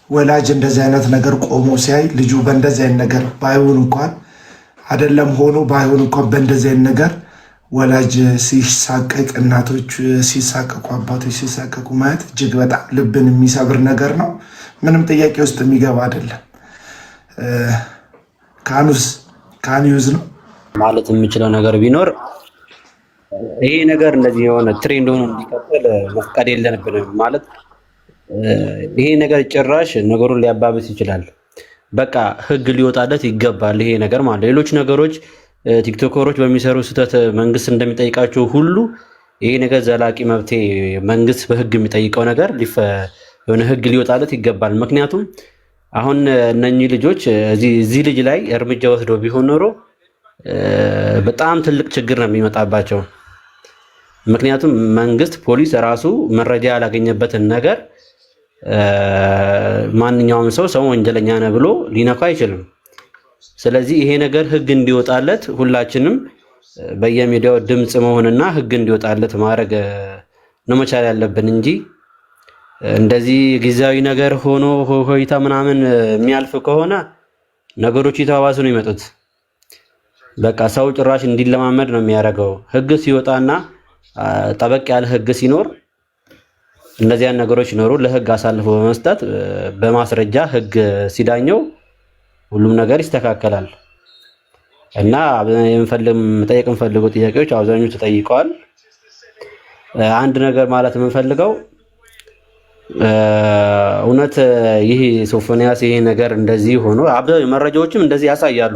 ወላጅ እንደዚህ አይነት ነገር ቆሞ ሲያይ ልጁ በእንደዚህ አይነት ነገር ባይሆን እንኳን አይደለም ሆኖ ባይሆን እንኳን በእንደዚህ አይነት ነገር ወላጅ ሲሳቀቅ፣ እናቶች ሲሳቀቁ፣ አባቶች ሲሳቀቁ ማየት እጅግ በጣም ልብን የሚሰብር ነገር ነው። ምንም ጥያቄ ውስጥ የሚገባ አይደለም። ካንዩዝ ነው ማለት የምችለው ነገር ቢኖር ይሄ ነገር እንደዚህ የሆነ ትሬንድ ሆኖ እንዲቀጥል መፍቀድ የለብንም። ማለት ይሄ ነገር ጭራሽ ነገሩን ሊያባብስ ይችላል። በቃ ህግ ሊወጣለት ይገባል ይሄ ነገር ማለት። ሌሎች ነገሮች ቲክቶከሮች በሚሰሩ ስህተት መንግስት እንደሚጠይቃቸው ሁሉ ይሄ ነገር ዘላቂ መብቴ መንግስት በህግ የሚጠይቀው ነገር የሆነ ህግ ሊወጣለት ይገባል። ምክንያቱም አሁን እነኚህ ልጆች እዚህ ልጅ ላይ እርምጃ ወስደው ቢሆን ኖሮ በጣም ትልቅ ችግር ነው የሚመጣባቸው። ምክንያቱም መንግስት ፖሊስ ራሱ መረጃ ያላገኘበትን ነገር ማንኛውም ሰው ወንጀለኛ ነው ብሎ ሊነካ አይችልም። ስለዚህ ይሄ ነገር ህግ እንዲወጣለት ሁላችንም በየሚዲያው ድምፅ መሆንና ህግ እንዲወጣለት ማድረግ ነው መቻል ያለብን እንጂ እንደዚህ ጊዜያዊ ነገር ሆኖ ሆይታ ምናምን የሚያልፍ ከሆነ ነገሮች የተባባሱ ነው የሚመጡት። በቃ ሰው ጭራሽ እንዲለማመድ ነው የሚያደርገው። ህግ ሲወጣና ጠበቅ ያለ ህግ ሲኖር እነዚያን ነገሮች ሲኖሩ ለህግ አሳልፎ በመስጠት በማስረጃ ህግ ሲዳኘው ሁሉም ነገር ይስተካከላል። እና መጠየቅ የምፈልገው ጥያቄዎች አብዛኞቹ ተጠይቀዋል። አንድ ነገር ማለት የምንፈልገው እውነት ይህ ሶፎንያስ ይሄ ነገር እንደዚህ ሆኖ መረጃዎችም እንደዚህ ያሳያሉ።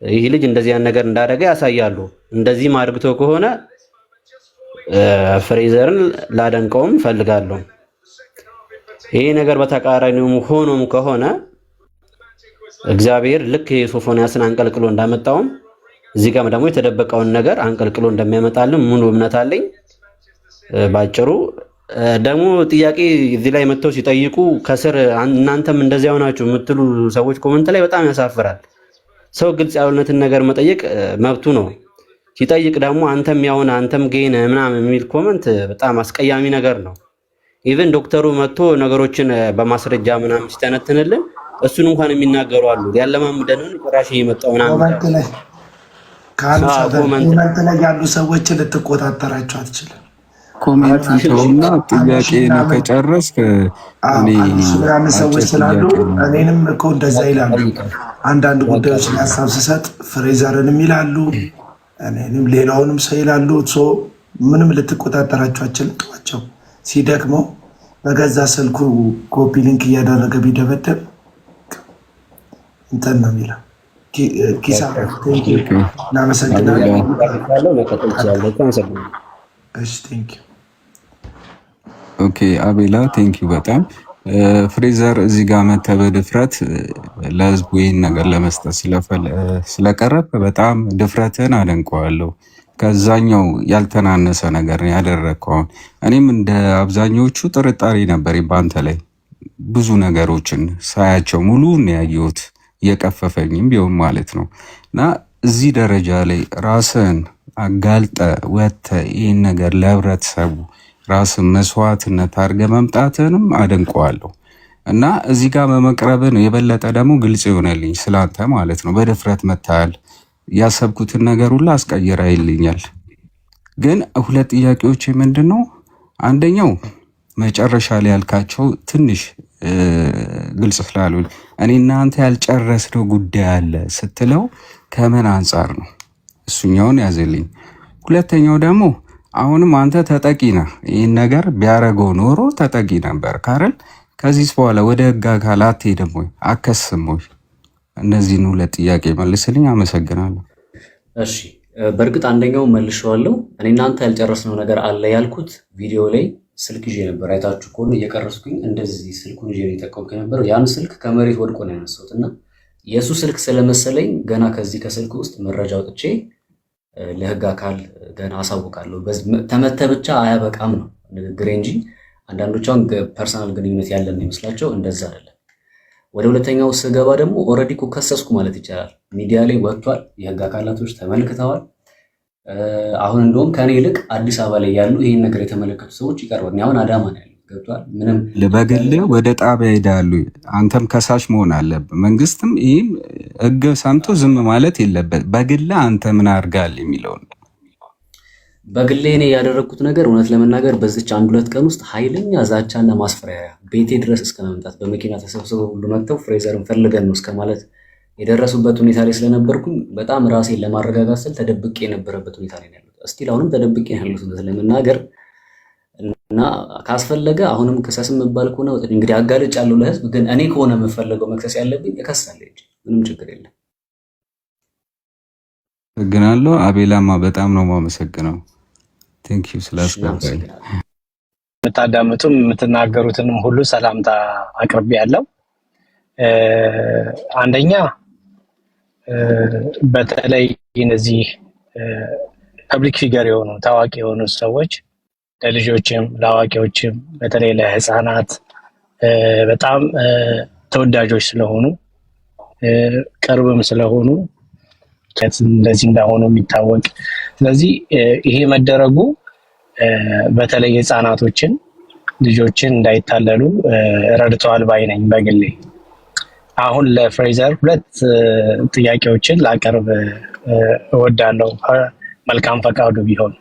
ይህ ልጅ እንደዚህ ያን ነገር እንዳደረገ ያሳያሉ። እንደዚህ ማድረግቶ ከሆነ ፍሬዘርን ላደንቀውም ፈልጋለሁ። ይሄ ነገር በተቃራኒው ሆኖም ከሆነ እግዚአብሔር ልክ የሶፎንያስን አንቀልቅሎ እንዳመጣውም እዚህ ጋር ደግሞ የተደበቀውን ነገር አንቀልቅሎ እንደሚያመጣልን ሙሉ እምነት አለኝ። ባጭሩ ደግሞ ጥያቄ እዚህ ላይ መጥተው ሲጠይቁ ከስር እናንተም እንደዚያ ሆናችሁ የምትሉ ሰዎች ኮመንት ላይ በጣም ያሳፍራል። ሰው ግልጽ ያልሆነትን ነገር መጠየቅ መብቱ ነው። ሲጠይቅ ደግሞ አንተም ያውን አንተም ጌን ምናምን የሚል ኮመንት በጣም አስቀያሚ ነገር ነው። ኢቭን ዶክተሩ መጥቶ ነገሮችን በማስረጃ ምናምን ሲተነትንልን እሱን እንኳን የሚናገሩ አሉ። ያለማምደንን ቁራሽ እየመጣው ኮመንት ላይ ኮመንት ላይ ያሉ ሰዎችን ልትቆጣጠራቸው አትችልም። ኮሜንት ተውና ጥያቄ ነው ከጨረስክ እኔ ምናምን ሰዎች ስላሉ እኔንም እኮ እንደዛ ይላሉ። አንዳንድ ጉዳዮች ላይ ሀሳብ ስሰጥ ፍሬዘርንም ይላሉ፣ እኔንም ሌላውንም ሰው ይላሉ። ምንም ልትቆጣጠራቸው አትችልም። ተዋቸው። ሲደክመው በገዛ ስልኩ ኮፒ ሊንክ እያደረገ ቢደበደብ እንትን ነው የሚለው። ኪሳ እናመሰግናለን። ኦኬ አቤላ ቴንኪው በጣም ፍሬዘር እዚህ ጋር መተህ በድፍረት ለህዝቡ ይህን ነገር ለመስጠት ስለቀረብ በጣም ድፍረትን አደንቀዋለሁ። ከዛኛው ያልተናነሰ ነገር ያደረግከው። እኔም እንደ አብዛኞቹ ጥርጣሬ ነበር በአንተ ላይ ብዙ ነገሮችን ሳያቸው ሙሉ ነው ያየሁት፣ እየቀፈፈኝም ቢሆን ማለት ነው። እና እዚህ ደረጃ ላይ ራስን አጋልጠ ወጥተ ይህን ነገር ለህብረተሰቡ ራስን መስዋዕትነት አድርገ መምጣትንም አደንቀዋለሁ። እና እዚህ ጋር በመቅረብን የበለጠ ደግሞ ግልጽ ይሆነልኝ ስላንተ ማለት ነው። በድፍረት መታል ያሰብኩትን ነገር ሁሉ አስቀይረህልኛል። ግን ሁለት ጥያቄዎች ምንድን ነው? አንደኛው መጨረሻ ላይ ያልካቸው ትንሽ ግልጽ ስላሉ እኔ እናንተ ያልጨረስነው ጉዳይ አለ ስትለው ከምን አንጻር ነው? እሱኛውን ያዘልኝ። ሁለተኛው ደግሞ አሁንም አንተ ተጠቂ ነህ። ይህን ነገር ቢያረገው ኖሮ ተጠቂ ነበር ካረል። ከዚህ በኋላ ወደ ህግ አካል አትሄድም ወይ አከስም ወይ? እነዚህን ሁለት ጥያቄ መልስልኝ። አመሰግናለሁ። እሺ በእርግጥ አንደኛው መልሼዋለሁ። እኔ እናንተ ያልጨረስነው ነገር አለ ያልኩት ቪዲዮ ላይ ስልክ ይዤ ነበር። አይታችሁ ከሆነ እየቀረስኩኝ እንደዚህ ስልኩን ይዤ የተጠቀምኩ ነበር። ያን ስልክ ከመሬት ወድቆ ነው ያነሳሁት እና የእሱ ስልክ ስለመሰለኝ ገና ከዚህ ከስልክ ውስጥ መረጃ አውጥቼ ለህግ አካል ገና አሳውቃለሁ። ተመተ ብቻ አያበቃም ነው ንግግሬ እንጂ አንዳንዶቿን ፐርሰናል ግንኙነት ያለን ይመስላቸው እንደዛ አይደለም። ወደ ሁለተኛው ስገባ ደግሞ ኦልሬዲ እኮ ከሰስኩ ማለት ይቻላል። ሚዲያ ላይ ወጥቷል፣ የህግ አካላቶች ተመልክተዋል። አሁን እንደውም ከኔ ይልቅ አዲስ አበባ ላይ ያሉ ይህን ነገር የተመለከቱ ሰዎች ይቀርባል። አሁን አዳማ ነው ያለው። ገብቷል። ምንም በግል ወደ ጣቢያ ሄዳሉ። አንተም ከሳሽ መሆን አለብህ። መንግስትም ይህም ህግ ሰምቶ ዝም ማለት የለበት። በግል አንተ ምን አድርጋል የሚለውን በግሌ እኔ ያደረግኩት ነገር እውነት ለመናገር በዚች 1-2 ቀን ውስጥ ኃይለኛ ዛቻና ማስፈራሪያ ቤቴ ድረስ እስከ መምጣት በመኪና ተሰብስበው ሁሉ መጥተው ፍሬዘርን ፈልገን ነው እስከ ማለት የደረሱበት ሁኔታ ላይ ስለነበርኩኝ በጣም ራሴን ለማረጋጋት ስል ተደብቄ የነበረበት ሁኔታ ላይ ያሉት እስቲል አሁንም ተደብቄ ያሉት ለመናገር እና ካስፈለገ አሁንም ክሰስ መባል ከሆነ እንግዲህ አጋልጫለሁ ለህዝብ። ግን እኔ ከሆነ የምፈልገው መክሰስ ያለብኝ እከሳለሁ እንጂ ምንም ችግር የለም። አመሰግናለሁ። አቤላማ በጣም ነው የማመሰግነው። ቴንክ ዩ ስላስገባኝ። የምታዳምጡም የምትናገሩትንም ሁሉ ሰላምታ አቅርቤ ያለው አንደኛ በተለይ እነዚህ ፐብሊክ ፊገር የሆኑ ታዋቂ የሆኑ ሰዎች ለልጆችም ለአዋቂዎችም በተለይ ለህፃናት በጣም ተወዳጆች ስለሆኑ ቅርብም ስለሆኑ እንደዚህ እንዳሆኑ የሚታወቅ ስለዚህ ይሄ መደረጉ በተለይ ህፃናቶችን ልጆችን እንዳይታለሉ ረድተዋል ባይ ነኝ በግሌ። አሁን ለፍሬዘር ሁለት ጥያቄዎችን ላቀርብ እወዳለሁ መልካም ፈቃዱ ቢሆን።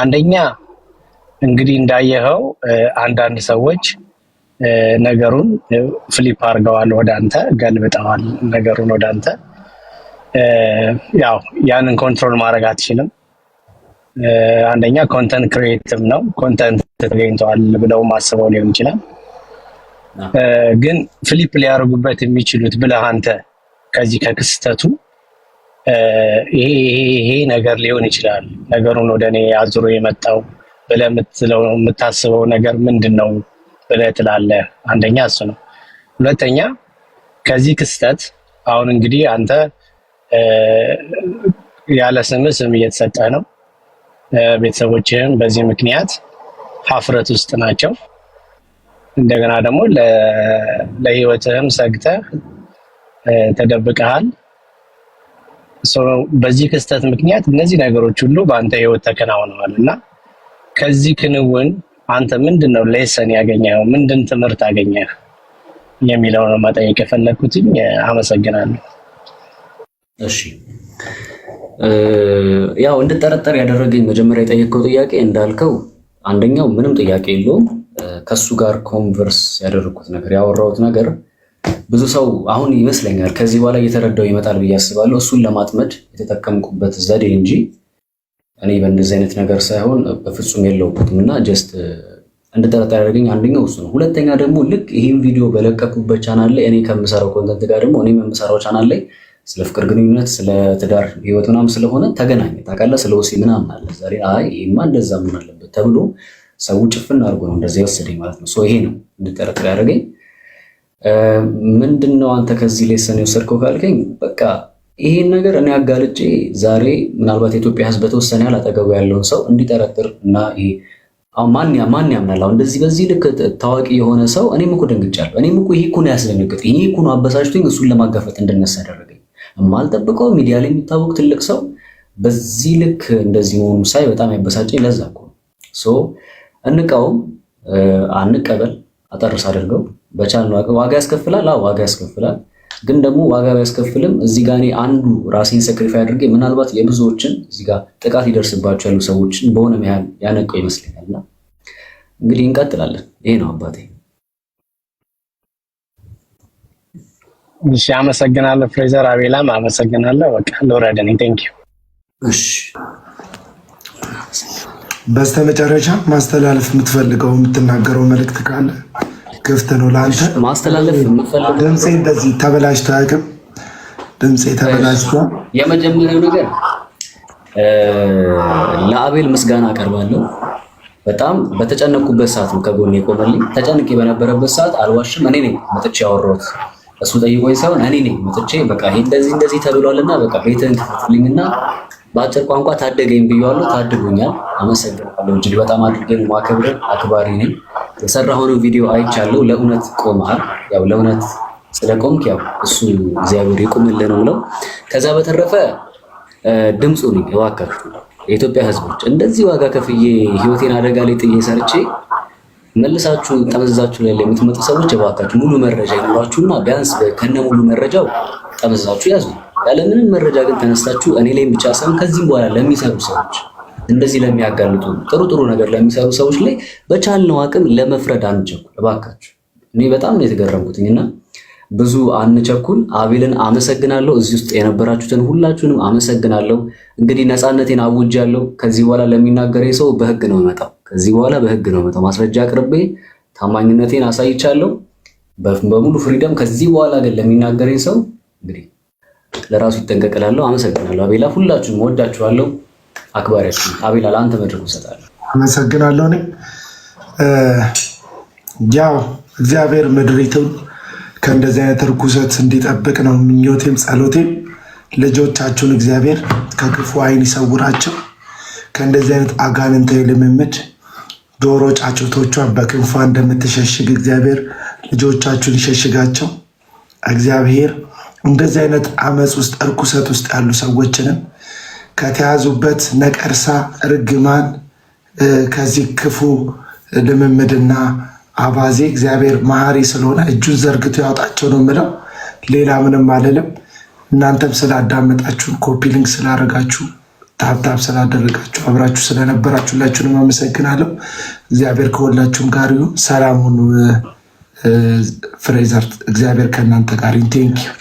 አንደኛ እንግዲህ እንዳየኸው አንዳንድ ሰዎች ነገሩን ፍሊፕ አድርገዋል፣ ወደ አንተ ገልብጠዋል ነገሩን ወደ አንተ። ያው ያንን ኮንትሮል ማድረግ አትችልም። አንደኛ ኮንተንት ክሪኤቲቭ ነው፣ ኮንተንት ተገኝተዋል ብለው ማስበው ሊሆን ይችላል። ግን ፍሊፕ ሊያደርጉበት የሚችሉት ብለህ አንተ ከዚህ ከክስተቱ ይሄ ነገር ሊሆን ይችላል ነገሩን ወደ እኔ አዙሮ የመጣው ብለህ የምታስበው ነገር ምንድን ነው ብለህ ትላለህ? አንደኛ እሱ ነው። ሁለተኛ ከዚህ ክስተት አሁን እንግዲህ አንተ ያለ ስምህ ስም እየተሰጠ ነው። ቤተሰቦችህም በዚህ ምክንያት ሀፍረት ውስጥ ናቸው። እንደገና ደግሞ ለህይወትህም ሰግተህ ተደብቀሃል። በዚህ ክስተት ምክንያት እነዚህ ነገሮች ሁሉ በአንተ ህይወት ተከናውነዋል እና ከዚህ ክንውን አንተ ምንድነው ሌሰን ያገኘኸው? ምንድን ትምህርት አገኘህ የሚለው ነው መጠየቅ የፈለኩት። አመሰግናለሁ። እሺ ያው እንድጠረጠር ያደረገኝ መጀመሪያ የጠየቀው ጥያቄ እንዳልከው አንደኛው ምንም ጥያቄ የለውም ከሱ ጋር ኮንቨርስ ያደረኩት ነገር ያወራሁት ነገር ብዙ ሰው አሁን ይመስለኛል ከዚህ በኋላ እየተረዳው ይመጣል ብዬ አስባለሁ። እሱን ለማጥመድ የተጠቀምኩበት ዘዴ እንጂ እኔ በእንደዚህ አይነት ነገር ሳይሆን በፍጹም የለውበትም እና ጀስት እንድጠረጠር ያደረገኝ አንደኛው እሱ ነው። ሁለተኛ ደግሞ ልክ ይህን ቪዲዮ በለቀኩበት ቻናል ላይ እኔ ከምሰራው ኮንተንት ጋር ደግሞ እኔ የምሰራው ቻናል ላይ ስለ ፍቅር ግንኙነት ስለ ትዳር ህይወት ምናምን ስለሆነ ተገናኘ ታውቃለህ፣ ስለ ወሲ ምናምን አለ ዛሬ አይ ይሄማ እንደዛ ምን አለበት ተብሎ ሰው ጭፍን አድርጎ ነው እንደዛ የወሰደኝ ማለት ነው። ይሄ ነው እንድጠረጠር ያደረገኝ። ምንድነው አንተ ከዚህ ሌሰን የወሰድከው ካልከኝ በቃ ይሄን ነገር እኔ አጋልጬ ዛሬ ምናልባት የኢትዮጵያ ህዝብ በተወሰነ ያህል አጠገቡ ያለውን ሰው እንዲጠረጥር እና ይሄ አሁን ማን ያምናል? አሁን እንደዚህ በዚህ ልክ ታዋቂ የሆነ ሰው እኔም እኮ ደንግጫለሁ። እኔም እኮ ይሄ እኮ ነው ያስደነግጥ፣ ይሄ እኮ ነው አበሳጭቶኝ እሱን ለማጋፈጥ እንድነሳ ያደረገኝ። የማልጠብቀው ሚዲያ ላይ የሚታወቅ ትልቅ ሰው በዚህ ልክ እንደዚህ መሆኑ ሳይ በጣም ያበሳጨኝ። ለዛ እኮ ሶ እንቃወም አንቀበል አጠርስ አድርገው በቻልነው አቅም ዋጋ ያስከፍላል። አዎ ዋጋ ያስከፍላል። ግን ደግሞ ዋጋ ቢያስከፍልም እዚህ ጋር እኔ አንዱ ራሴን ሰክሪፋይ አድርጌ ምናልባት የብዙዎችን እዚህ ጋር ጥቃት ይደርስባቸው ያሉ ሰዎችን በሆነ ያህል ያነቀው ይመስለኛልና እንግዲህ እንቀጥላለን። ይሄ ነው አባቴ። እሺ አመሰግናለሁ ፍሬዘር። አቤላም አመሰግናለሁ። በቃ ሎራደኒ ቴንክ ዩ። እሺ በስተመጨረሻ ማስተላለፍ የምትፈልገው የምትናገረው መልእክት ካለ ክፍት ነው ለአንተ። ማስተላለፍ የምፈልገው ድምጼ እንደዚህ ተበላሽቶ አያውቅም። ድምጼ ተበላሽቷል። የመጀመሪያው ነገር ለአቤል ምስጋና አቀርባለሁ። በጣም በተጨነቁበት ሰዓት ነው ከጎኔ የቆመልኝ። ተጨንቄ በነበረበት ሰዓት አልዋሽም፣ እኔ ነኝ መጥቼ ያወራሁት። እሱ ጠይቆኝ ሳይሆን እኔ ነኝ መጥቼ በቃ ይሄ እንደዚህ ተብሏልና በቃ ቤትህን ክፈትልኝና በአጭር ቋንቋ ታደገኝ ብየዋለሁ። ታድጎኛል። አመሰግናለሁ። እጅግ በጣም አድርጌ ነው የማከብርህ። አክባሪ ነኝ። የሰራኸውን ቪዲዮ አይቻለሁ። ለእውነት ቆመሃል። ያው ለእውነት ስለቆምክ ያው እሱ እግዚአብሔር ይቁምልህ ነው ብለው። ከዛ በተረፈ ድምፁ ነኝ። እባካችሁ የኢትዮጵያ ሕዝቦች እንደዚህ ዋጋ ከፍዬ ህይወቴን አደጋ ላይ ጥዬ ሰርቼ መልሳችሁ ጠመዝዛችሁ ላይ የምትመጡ ሰዎች እባካችሁ ሙሉ መረጃ ይኖራችሁና ቢያንስ ከነ ሙሉ መረጃው ጠመዝዛችሁ ያዙ። ያለምንም መረጃ ግን ተነስታችሁ እኔ ላይ ብቻ ሳይሆን ከዚህም በኋላ ለሚሰሩ ሰዎች እንደዚህ ለሚያጋልጡ ጥሩ ነገር ለሚሰሩ ሰዎች ላይ በቻልነው አቅም ለመፍረድ አንቸኩል እባካችሁ። እኔ በጣም ነው የተገረምኩትኝና ብዙ አንቸኩል። አቤልን አመሰግናለሁ። እዚህ ውስጥ የነበራችሁትን ሁላችሁንም አመሰግናለሁ። እንግዲህ ነፃነቴን አውጃለሁ። ከዚህ በኋላ ለሚናገረኝ ሰው በህግ ነው የመጣው። ከዚህ በኋላ በህግ ነው የመጣው። ማስረጃ አቅርቤ ታማኝነቴን አሳይቻለሁ በሙሉ ፍሪደም። ከዚህ በኋላ ግን ለሚናገረኝ ሰው እንግዲህ ለራሱ ይጠንቀቅላለሁ። አመሰግናለሁ አቤላ። ሁላችሁንም ወዳችኋለሁ፣ አክባሪያችሁ። አቤላ ለአንተ መድረኩ እሰጣለሁ። አመሰግናለሁ። እኔ ያው እግዚአብሔር ምድሪቱን ከእንደዚህ አይነት ርኩሰት እንዲጠብቅ ነው ምኞቴም ጸሎቴም። ልጆቻችሁን እግዚአብሔር ከክፉ ዓይን ይሰውራቸው። ከእንደዚህ አይነት አጋንንታዊ ልምምድ ዶሮ ጫጩቶቿን በክንፏ እንደምትሸሽግ እግዚአብሔር ልጆቻችሁን ይሸሽጋቸው። እግዚአብሔር እንደዚህ አይነት አመፅ ውስጥ እርኩሰት ውስጥ ያሉ ሰዎችንም ከተያዙበት ነቀርሳ፣ ርግማን፣ ከዚህ ክፉ ልምምድና አባዜ እግዚአብሔር መሐሪ ስለሆነ እጁን ዘርግቶ ያውጣቸው ነው የምለው። ሌላ ምንም አልልም። እናንተም ስላዳመጣችሁን፣ ኮፒ ሊንክ ስላደረጋችሁ፣ ታብታብ ስላደረጋችሁ፣ አብራችሁ ስለነበራችሁ ሁላችሁንም አመሰግናለሁ። እግዚአብሔር ከሁላችሁም ጋር ይሁን። ሰላም ሁኑ። ፍሬዘር እግዚአብሔር ከእናንተ ጋር ይሁን። ቴንኪው